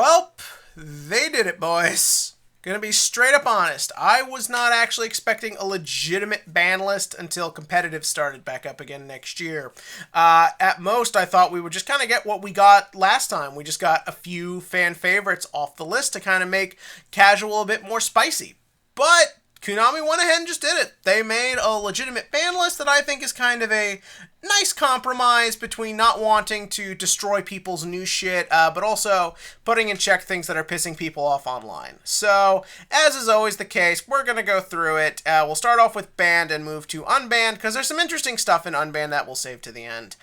Well, they did it, boys. Gonna be straight up honest. I was not actually expecting a legitimate ban list until competitive started back up again next year. At most, I thought we would just kind of get what we got last time. We just got a few fan favorites off the list to kind of make casual a bit more spicy. But Konami went ahead and just did it. They made a legitimate ban list that I think is kind of a nice compromise between not wanting to destroy people's new shit, but also putting in check things that are pissing people off online. So, as is always the case, we're going to go through it. We'll start off with banned and move to unbanned, because there's some interesting stuff in unbanned that we'll save to the end.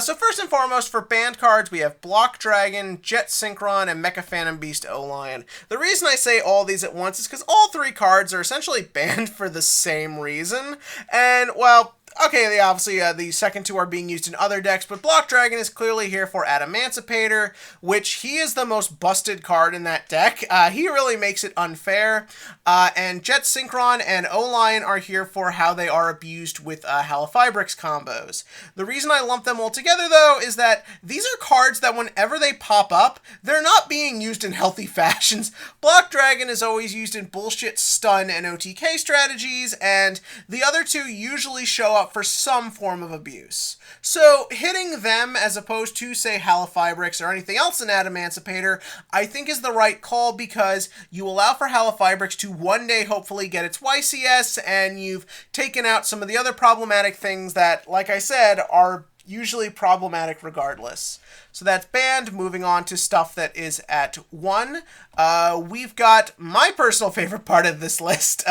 So first and foremost, for banned cards, we have Block Dragon, Jet Synchron, and Mecha Phantom Beast O-Lion. The reason I say all these at once is because all three cards are essentially banned for the same reason, and, well, okay, obviously the second two are being used in other decks, but Block Dragon is clearly here for Adamantipator, which he is the most busted card in that deck. He really makes it unfair. And Jet Synchron and O-Lion are here for how they are abused with Halifabrix combos. The reason I lump them all together, though, is that these are cards that whenever they pop up, they're not being used in healthy fashions. Block Dragon is always used in bullshit stun and OTK strategies, and the other two usually show up for some form of abuse. So hitting them as opposed to, say, Halifabrix or anything else in Adamantipator, I think is the right call, because you allow for Halifabrix to one day hopefully get its YCS, and you've taken out some of the other problematic things that, like I said, are usually problematic regardless. So that's banned. Moving on to stuff that is at 1. We've got my personal favorite part of this list.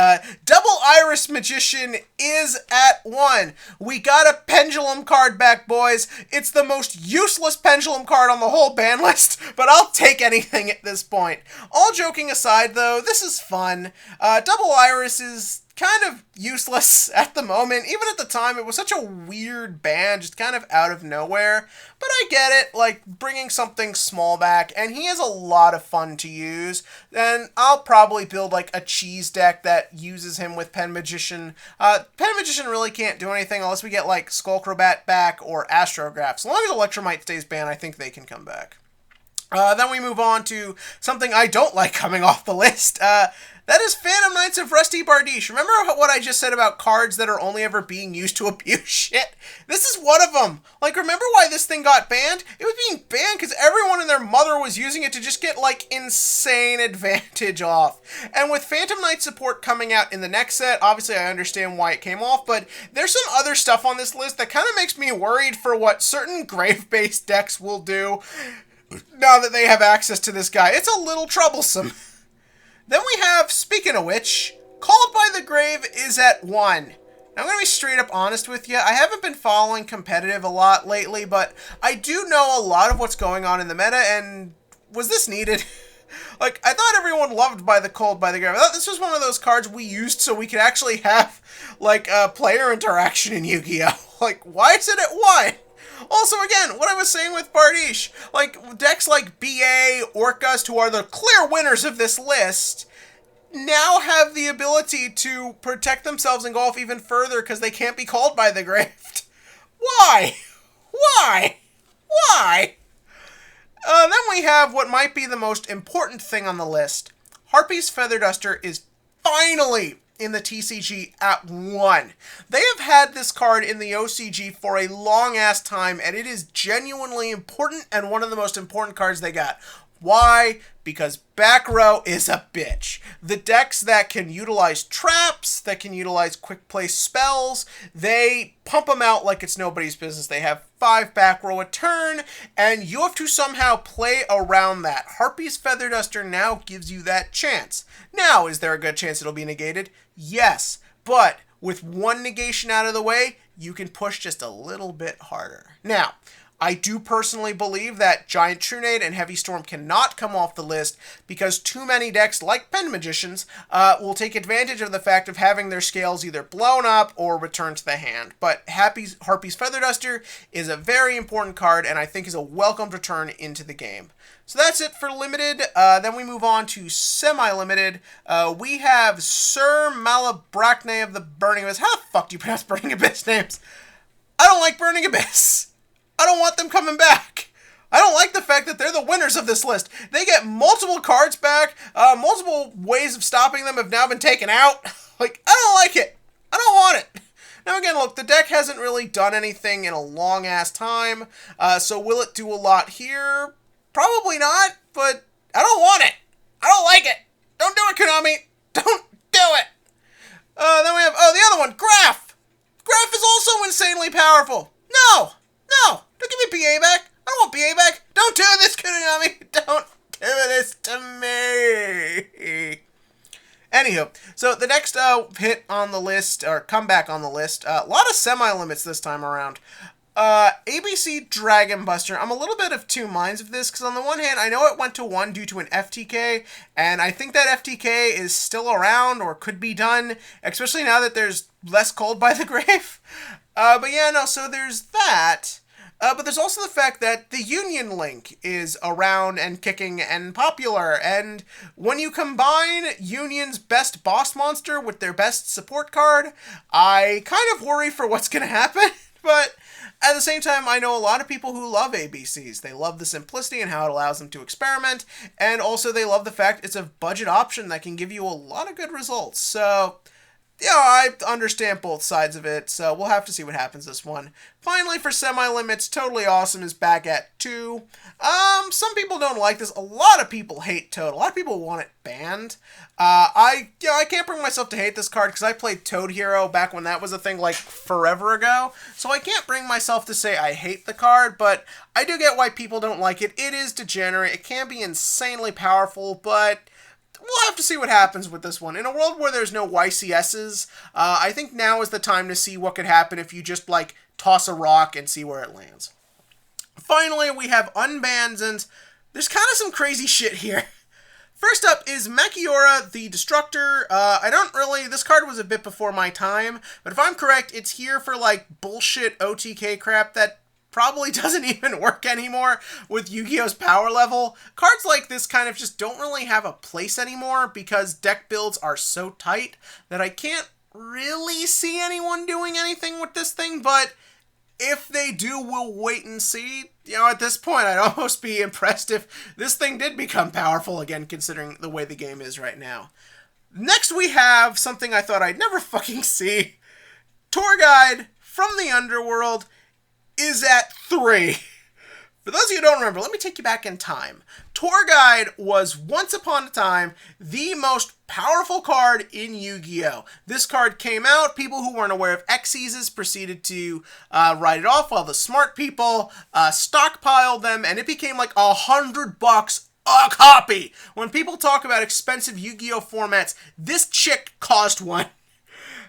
Double Iris Magician is at 1. We got a Pendulum card back, boys. It's the most useless Pendulum card on the whole ban list, but I'll take anything at this point. All joking aside, though, this is fun. Double Iris is kind of useless at the moment. Even at the time, it was such a weird ban, just kind of out of nowhere. But I get it, like, bringing something small back, and he is a lot of fun to use. And I'll probably build, like, a cheese deck that uses him with Pen Magician. Pen Magician really can't do anything unless we get, like, Skullcrobat back or Astrograph. As long as Electromite stays banned, I think they can come back. Then we move on to something I don't like coming off the list. That is Phantom Knights of Rusty Bardiche. Remember what I just said about cards that are only ever being used to abuse shit? This is one of them. Like, remember why this thing got banned? It was being banned because everyone and their mother was using it to just get, like, insane advantage off. And with Phantom Knight support coming out in the next set, obviously I understand why it came off, but there's some other stuff on this list that kind of makes me worried for what certain grave-based decks will do now that they have access to this guy. It's a little troublesome. Then we have, speaking of which, Called by the Grave is at 1. Now, I'm going to be straight up honest with you. I haven't been following competitive a lot lately, but I do know a lot of what's going on in the meta, and was this needed? Like, I thought everyone loved Called by the Grave. I thought this was one of those cards we used so we could actually have, like, player interaction in Yu-Gi-Oh! Like, why is it at 1? Also, again, what I was saying with Bardiche, like, decks like BA, Orcust, who are the clear winners of this list, now have the ability to protect themselves and go off even further because they can't be called by the grave. Why? Why? Why? Then we have what might be the most important thing on the list. HARPIE'S Feather Duster is finally in the TCG at 1. They have had this card in the OCG for a long-ass time, and it is genuinely important and one of the most important cards they got. Why? Because back row is a bitch. The decks that can utilize traps, that can utilize quick play spells, they pump them out like it's nobody's business. They have 5 back row a turn, and you have to somehow play around that. HARPIE'S Feather Duster now gives you that chance. Now, is there a good chance it'll be negated? Yes, but with one negation out of the way, you can push just a little bit harder. Now, I do personally believe that Giant Trunade and Heavy Storm cannot come off the list because too many decks, like Pen Magicians, will take advantage of the fact of having their scales either blown up or returned to the hand. But HARPIE'S Feather Duster is a very important card and I think is a welcomed return into the game. So that's it for Limited. Then we move on to Semi-Limited. We have Sir Malabrachne of the Burning Abyss. How the fuck do you pronounce Burning Abyss names? I don't like Burning Abyss. I don't want them coming back. I don't like the fact that they're the winners of this list. They get multiple cards back. Multiple ways of stopping them have now been taken out. Like, I don't like it. I don't want it. Now again, look, the deck hasn't really done anything in a long-ass time. So will it do a lot here? Probably not, but I don't want it. I don't like it. Don't do it, Konami. Don't do it. Then we have, the other one, Graph. Graph is also insanely powerful. No. Don't give me BA back. I don't want BA back. Don't do this, Konami. Don't do this to me. Anywho, so the next hit on the list, or comeback on the list, a lot of semi-limits this time around. ABC Dragon Buster. I'm a little bit of two minds of this, because on the one hand, I know it went to 1 due to an FTK, and I think that FTK is still around, or could be done, especially now that there's less Cold by the Grave. But yeah, no, so there's that. But there's also the fact that the Union Link is around and kicking and popular, and when you combine Union's best boss monster with their best support card, I kind of worry for what's going to happen, but at the same time, I know a lot of people who love ABCs. They love the simplicity and how it allows them to experiment, and also they love the fact it's a budget option that can give you a lot of good results, so yeah, I understand both sides of it, so we'll have to see what happens this one. Finally, for semi-limits, Totally Awesome is back at 2. Some people don't like this. A lot of people hate Toad. A lot of people want it banned. I can't bring myself to hate this card because I played Toad Hero back when that was a thing like forever ago. So I can't bring myself to say I hate the card, but I do get why people don't like it. It is degenerate. It can be insanely powerful, but we'll have to see what happens with this one. In a world where there's no YCSs, I think now is the time to see what could happen if you just, like, toss a rock and see where it lands. Finally, we have unbans, and there's kind of some crazy shit here. First up is MAKYURA, the Destructor. This card was a bit before my time, but if I'm correct, it's here for, like, bullshit OTK crap that probably doesn't even work anymore with Yu-Gi-Oh's power level. Cards like this kind of just don't really have a place anymore because deck builds are so tight that I can't really see anyone doing anything with this thing, but if they do, we'll wait and see. You know, at this point, I'd almost be impressed if this thing did become powerful again, considering the way the game is right now. Next, we have something I thought I'd never fucking see. Tour Guide from the Underworld is at 3. For those of you who don't remember, let me take you back in time. Tour Guide was once upon a time the most powerful card in Yu-Gi-Oh! This card came out, people who weren't aware of Xyzs proceeded to write it off while the smart people stockpiled them, and it became like $100 a copy. When people talk about expensive Yu-Gi-Oh! Formats, this chick cost one.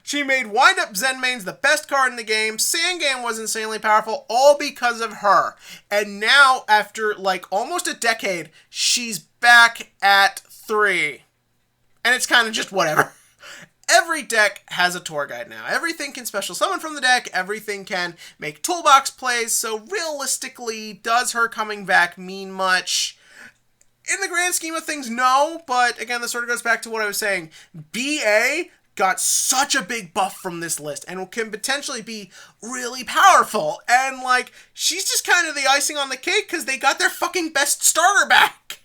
She made Wind Up Zenmane's the best card in the game. Sangam was insanely powerful, all because of her. And now, after like almost a decade, she's back at 3. And it's kind of just whatever. Every deck has a tour guide now. Everything can special summon from the deck. Everything can make toolbox plays. So realistically, does her coming back mean much? In the grand scheme of things, no. But again, this sort of goes back to what I was saying. BA got such a big buff from this list and can potentially be really powerful. And, like, she's just kind of the icing on the cake because they got their fucking best starter back.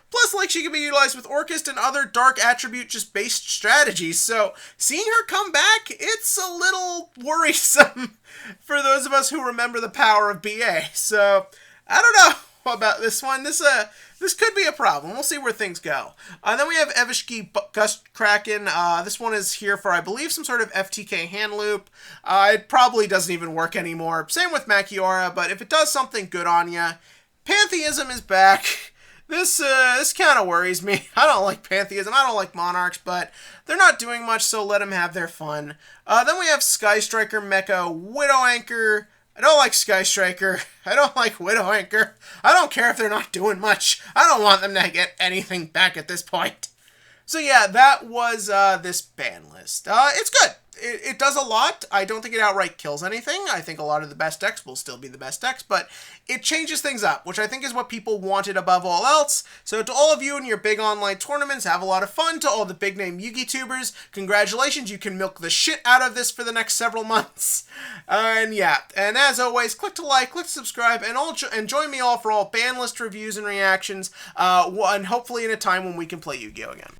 Plus, like, she can be utilized with Orchest and other dark attribute just based strategies. So, seeing her come back, it's a little worrisome for those of us who remember the power of BA. So, I don't know about this one. This could be a problem. We'll see where things go. Then we have EVIGISHKI GUSTKRAKEN. This one is here for, I believe, some sort of FTK hand loop. It probably doesn't even work anymore. Same with MAKYURA, but if it does something good on you, PANTHEISM is back. This kind of worries me. I don't like PANTHEISM. I don't like Monarchs, but they're not doing much, so let them have their fun. Then we have Sky Striker, Mecha, Widow Anchor. I don't like Sky Striker. I don't like Widow Anchor. I don't care if they're not doing much. I don't want them to get anything back at this point. So yeah, that was this ban list. It's good. It does a lot. I don't think it outright kills anything. I think a lot of the best decks will still be the best decks, but it changes things up, which I think is what people wanted above all else. So to all of you in your big online tournaments, have a lot of fun. To all the big name Yu-Gi tubers, congratulations, you can milk the shit out of this for the next several months. And yeah, and as always, click to like, click to subscribe, and join me all for all ban list reviews and reactions, and hopefully in a time when we can play Yu-Gi-Oh again.